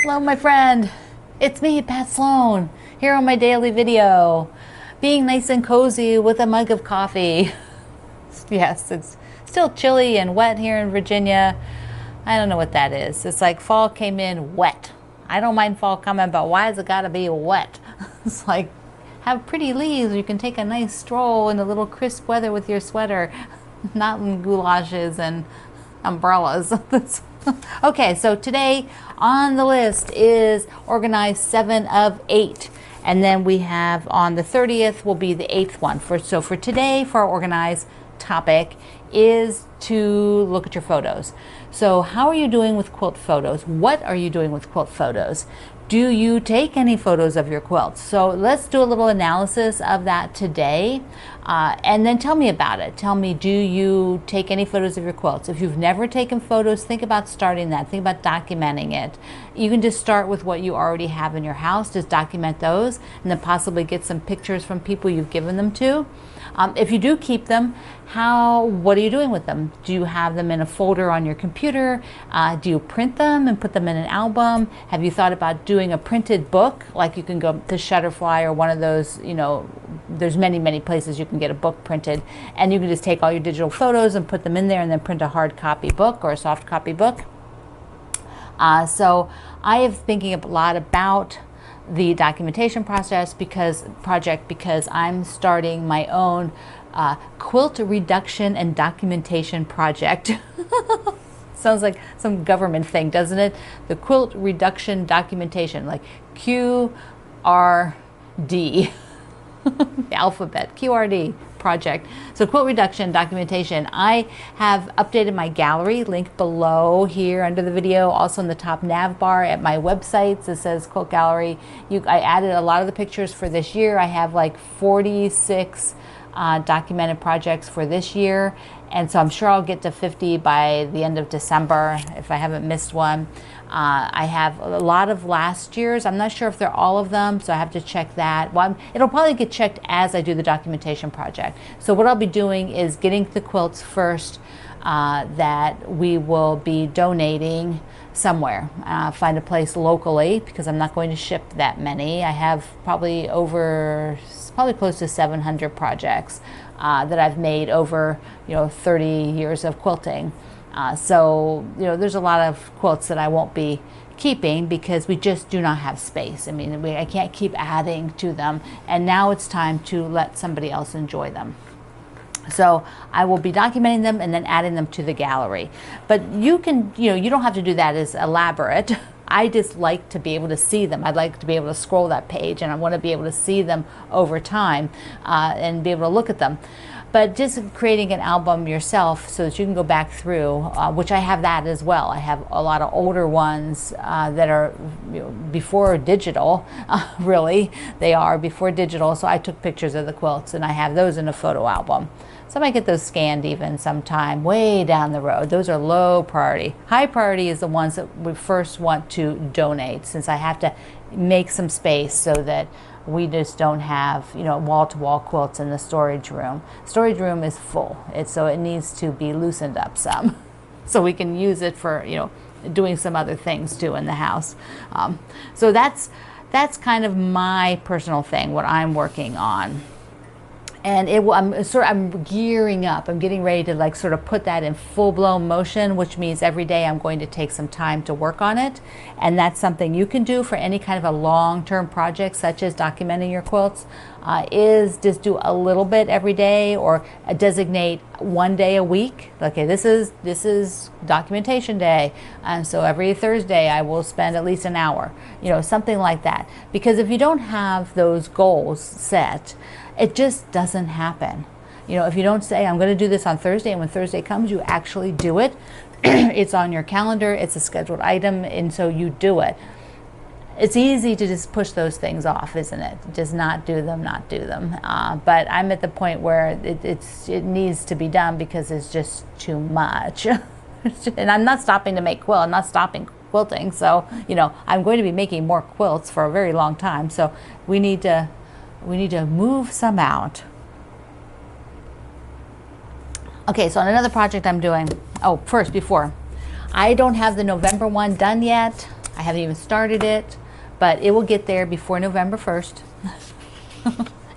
Hello, my friend. It's me, Pat Sloan, here on my daily video, being nice and cozy with a mug of coffee. Yes, it's still chilly and wet here in Virginia. I don't know what that is. It's like fall came in wet. I don't mind fall coming, but why has it got to be wet? It's like, have pretty leaves. You can take a nice stroll in the little crisp weather with your sweater, not in goulashes and umbrellas. Okay, so today on the list is organize 7 of 8. And then we have on the 30th will be the 8th one. So for today, for our organize topic is to look at your photos. So how are you doing with quilt photos? What are you doing with quilt photos? Do you take any photos of your quilts? So let's do a little analysis of that today, and then tell me about it. Tell me, do you take any photos of your quilts? If you've never taken photos, think about starting that. Think about documenting it. You can just start with what you already have in your house, just document those, and then possibly get some pictures from people you've given them to. If you do keep them, what are you doing with them? Do you have them in a folder on your computer? Do you print them and put them in an album? Have you thought about doing a printed book? Like you can go to Shutterfly or one of those, there's many places you can get a book printed, and you can just take all your digital photos and put them in there and then print a hard copy book or a soft copy book. So I am thinking a lot about the documentation because I'm starting my own quilt reduction and documentation project. Sounds like some government thing, doesn't it? The quilt reduction documentation, like QRD, the alphabet, QRD project. So quilt reduction documentation. I have updated my gallery, link below here under the video, also in the top nav bar at my websites. It says Quilt Gallery. I added a lot of the pictures for this year. I have like 46 documented projects for this year, and so I'm sure I'll get to 50 by the end of December if I haven't missed one. I have a lot of last year's. I'm not sure if they're all of them, so I have to check that. Well, it'll probably get checked as I do the documentation project. So what I'll be doing is getting the quilts first that we will be donating somewhere. Find a place locally because I'm not going to ship that many. I have probably close to 700 projects that I've made over 30 years of quilting. So there's a lot of quilts that I won't be keeping because we just do not have space. I mean, I can't keep adding to them, and now it's time to let somebody else enjoy them. So I will be documenting them and then adding them to the gallery. But you can, you don't have to do that as elaborate. I just like to be able to see them. I'd like to be able to scroll that page, and I want to be able to see them over time and be able to look at them. But just creating an album yourself so that you can go back through, which I have that as well. I have a lot of older ones that are before digital, really. They are before digital, so I took pictures of the quilts, and I have those in a photo album. So I might get those scanned even sometime way down the road. Those are low priority. High priority is the ones that we first want to donate, since I have to make some space so that we just don't have wall-to-wall quilts in the storage room. Storage room is full, so it needs to be loosened up some, so we can use it for doing some other things too in the house. So that's kind of my personal thing, what I'm working on. And I'm gearing up. I'm getting ready to sort of put that in full-blown motion, which means every day I'm going to take some time to work on it. And that's something you can do for any kind of a long-term project, such as documenting your quilts, is just do a little bit every day, or designate one day a week. Okay, this is documentation day, and so every Thursday I will spend at least an hour, something like that. Because if you don't have those goals set, it just doesn't happen. If you don't say, I'm going to do this on Thursday, and when Thursday comes, you actually do it. It's on your calendar, it's a scheduled item, and so you do it. It's easy to just push those things off, isn't it? Just not do them. But I'm at the point where it needs to be done because it's just too much. And I'm not stopping to make quilt. I'm not stopping quilting. So, I'm going to be making more quilts for a very long time. So we need to move some out. Okay, so on another project I'm doing, first, before, I don't have the November one done yet. I haven't even started it, but it will get there before November 1st.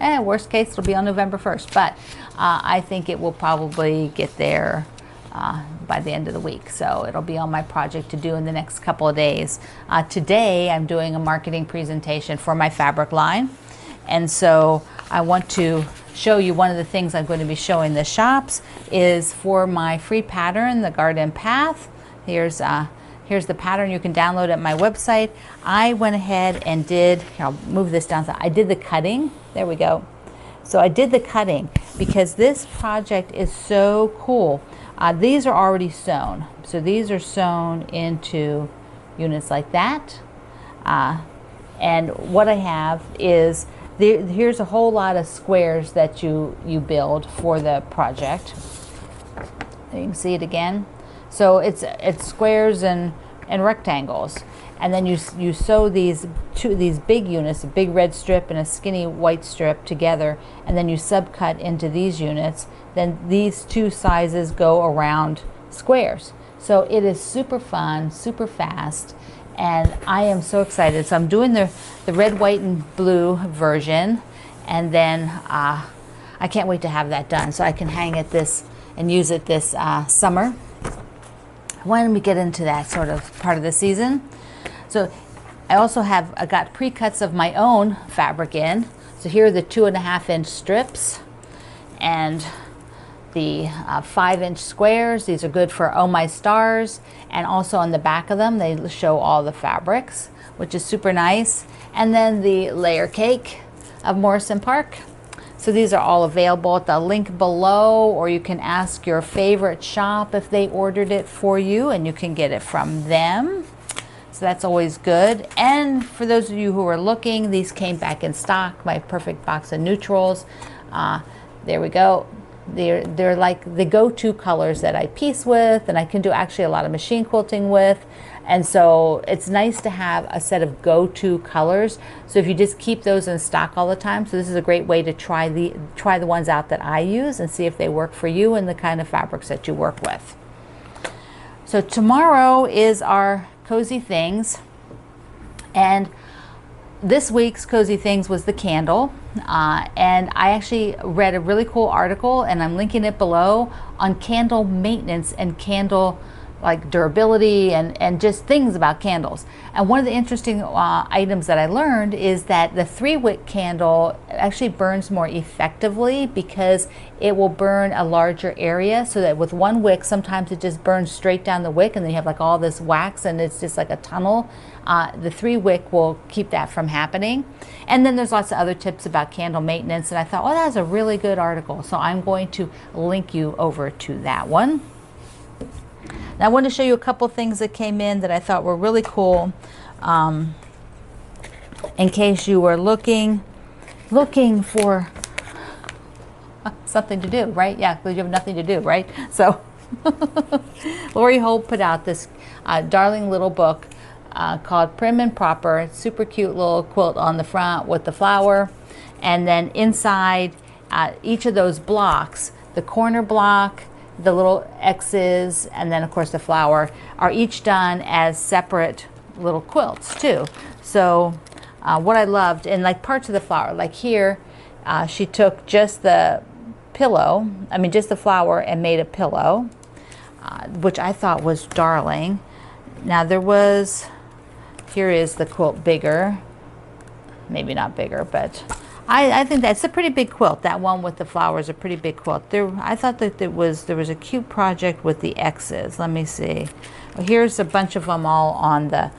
And worst case, it'll be on November 1st, but I think it will probably get there by the end of the week. So it'll be on my project to do in the next couple of days. Today, I'm doing a marketing presentation for my fabric line. And so I want to show you one of the things I'm going to be showing the shops is for my free pattern, the Garden Path. Here's the pattern you can download at my website. I went ahead and did, here, I'll move this down. So I did the cutting. There we go. So I did the cutting because this project is so cool. These are already sewn. So these are sewn into units like that. And what I have is, here's a whole lot of squares that you build for the project. You can see it again. So it's squares and rectangles, and then you sew these big units, a big red strip and a skinny white strip together, and then you subcut into these units. Then these two sizes go around squares. So it is super fun, super fast, and I am so excited. So I'm doing the red, white, and blue version, and then I can't wait to have that done so I can hang it this and use it this summer when we get into that sort of part of the season. So I also have got pre-cuts of my own fabric in. So here are the 2.5-inch strips and the 5-inch squares. These are good for Oh My Stars, and also on the back of them they show all the fabrics, which is super nice. And then the layer cake of Morrison Park. So these are all available at the link below, or you can ask your favorite shop if they ordered it for you and you can get it from them. So that's always good. And for those of you who are looking, these came back in stock, my perfect box of neutrals. There we go. They're like the go-to colors that I piece with, and I can do actually a lot of machine quilting with. And so it's nice to have a set of go-to colors. So if you just keep those in stock all the time, so this is a great way to try the ones out that I use and see if they work for you and the kind of fabrics that you work with. So tomorrow is our Cozy Things, and this week's Cozy Things was the candle, and I actually read a really cool article, and I'm linking it below, on candle maintenance and candle like durability and just things about candles. And one of the interesting items that I learned is that the 3-wick candle actually burns more effectively because it will burn a larger area, so that with 1 wick sometimes it just burns straight down the wick and then you have like all this wax and it's just like a tunnel. The 3-wick will keep that from happening. And then there's lots of other tips about candle maintenance, and I thought, oh, that's a really good article, so I'm going to link you over to that one. Now I want to show you a couple things that came in that I thought were really cool, in case you were looking for something to do, right? Yeah, because you have nothing to do, right? So Lori Holt put out this darling little book called Prim and Proper. It's super cute little quilt on the front with the flower, and then inside each of those blocks, the corner block, the little X's, and then of course the flower, are each done as separate little quilts too. So what I loved, and like parts of the flower, like here she took just the pillow, just the flower, and made a pillow, which I thought was darling. Now there was, here is the quilt bigger, maybe not bigger, but I think that's a pretty big quilt. That one with the flowers, a pretty big quilt. I thought that there was a cute project with the X's. Let me see. Well, here's a bunch of them all on the,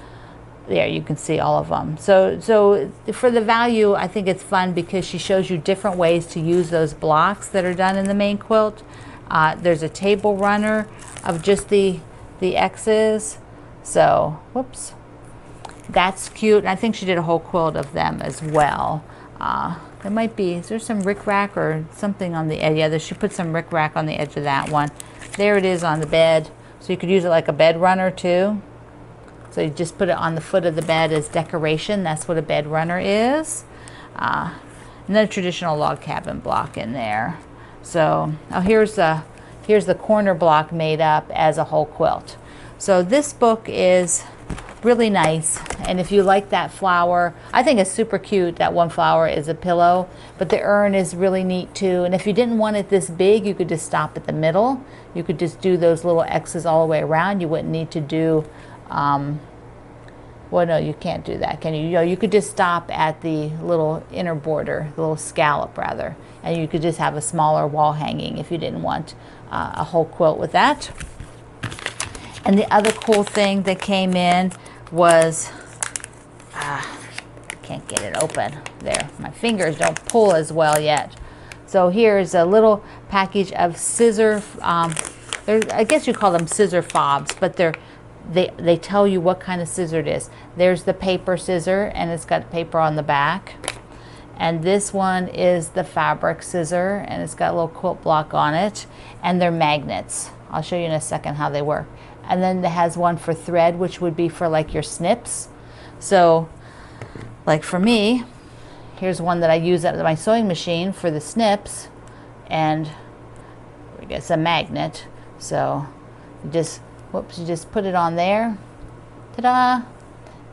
there you can see all of them. So for the value, I think it's fun because she shows you different ways to use those blocks that are done in the main quilt. There's a table runner of just the X's. So, whoops. That's cute. And I think she did a whole quilt of them as well. There might be, is there some rickrack or something on the edge? Yeah, she put some rickrack on the edge of that one. There it is on the bed. So you could use it like a bed runner too. So you just put it on the foot of the bed as decoration. That's what a bed runner is. And then a traditional log cabin block in there. So here's the corner block made up as a whole quilt. So this book is really nice. And if you like that flower, I think it's super cute. That one flower is a pillow, but the urn is really neat too. And if you didn't want it this big, you could just stop at the middle. You could just do those little X's all the way around. You wouldn't need to do, well, no, you can't do that, can you? You could just stop at the little inner border, the little scallop rather, and you could just have a smaller wall hanging if you didn't want a whole quilt with that. And the other cool thing that came in was, I can't get it open. There, my fingers don't pull as well yet. So here's a little package of scissor, I guess you call them scissor fobs, but they tell you what kind of scissor it is. There's the paper scissor, and it's got paper on the back. And this one is the fabric scissor, and it's got a little quilt block on it. And they're magnets. I'll show you in a second how they work. And then it has one for thread, which would be for like your snips. So, like for me, here's one that I use at my sewing machine for the snips. And it's a magnet. So, you just, whoops, you just put it on there. Ta-da!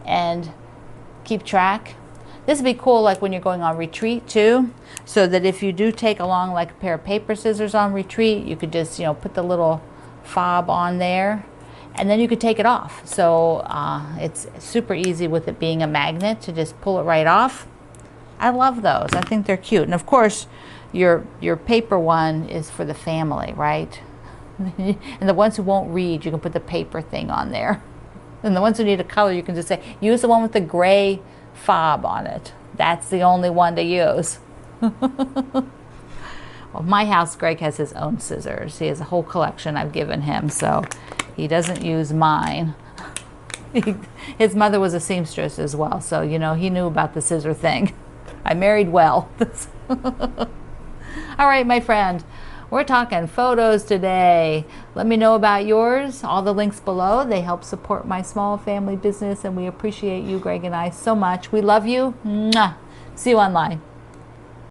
And keep track. This would be cool like when you're going on retreat too, so that if you do take along like a pair of paper scissors on retreat, you could just, put the little fob on there, and then you could take it off. So it's super easy with it being a magnet to just pull it right off. I love those. I think they're cute. And of course, your paper one is for the family, right? And the ones who won't read, you can put the paper thing on there. And the ones who need a color, you can just say, use the one with the gray fob on it. That's the only one to use. Well, my house, Greg has his own scissors. He has a whole collection I've given him, so he doesn't use mine. His mother was a seamstress as well, so he knew about the scissor thing. I married well. All right, my friend, we're talking photos today. Let me know about yours. All the links below. They help support my small family business, and we appreciate you, Greg and I, so much. We love you. Mwah. See you online.